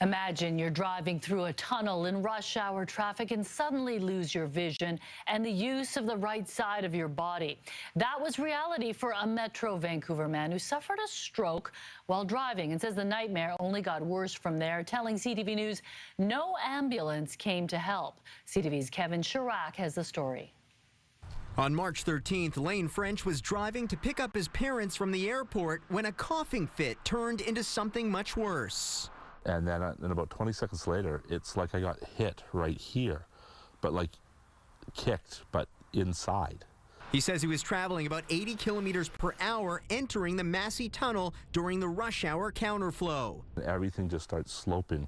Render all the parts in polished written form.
Imagine you're driving through a tunnel in rush hour traffic and suddenly lose your vision and the use of the right side of your body. That was reality for a Metro Vancouver man who suffered a stroke while driving and says the nightmare only got worse from there, telling CTV News no ambulance came to help. CTV's Kevin Chirac has the story. On March 13th, Lane French was driving to pick up his parents from the airport when a coughing fit turned into something much worse. And then about 20 seconds later, it's like I got hit right here, but like kicked, but inside. He says he was traveling about 80 kilometers per hour entering the Massey Tunnel during the rush hour counterflow. Everything just starts sloping.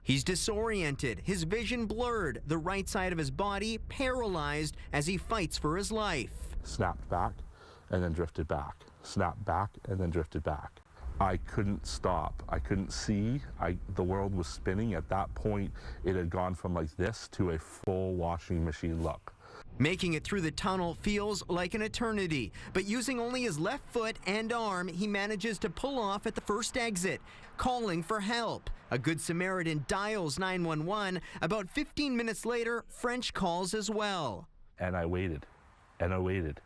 He's disoriented, his vision blurred, the right side of his body paralyzed as he fights for his life. Snapped back and then drifted back. Snapped back and then drifted back. I couldn't stop. I couldn't see. The world was spinning. At that point, it had gone from like this to a full washing machine look. Making it through the tunnel feels like an eternity, but using only his left foot and arm, he manages to pull off at the first exit, calling for help. A Good Samaritan dials 911. About 15 minutes later, French calls as well. And I waited, and I waited,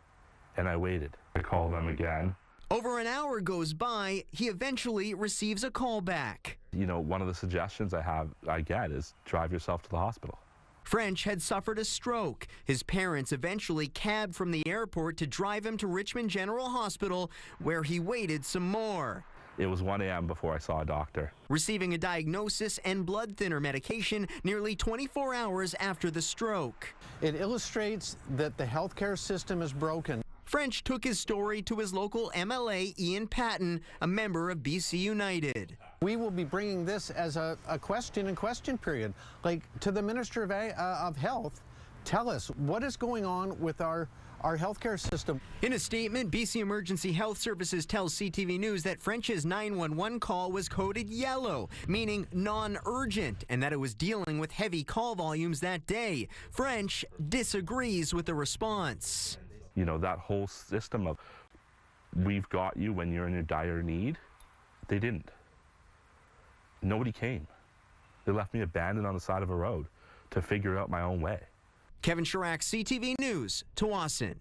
and I waited. I called them again. Over an hour goes by, he eventually receives a call back. You know, one of the suggestions I get is drive yourself to the hospital. French had suffered a stroke. His parents eventually cabbed from the airport to drive him to Richmond General Hospital, where he waited some more. It was 1 a.m. before I saw a doctor. Receiving a diagnosis and blood thinner medication nearly 24 hours after the stroke. It illustrates that the healthcare system is broken. French took his story to his local MLA, Ian Patton, a member of BC United. We will be bringing this as a question period. Like, to the Minister of Health, tell us what is going on with our healthcare system. In a statement, BC Emergency Health Services tells CTV News that French's 911 call was coded yellow, meaning non-urgent, and that it was dealing with heavy call volumes that day. French disagrees with the response. You know, that whole system of we've got you when you're in your dire need, they didn't. Nobody came. They left me abandoned on the side of a road to figure out my own way. Kevin Chirac, CTV News, Tawasin.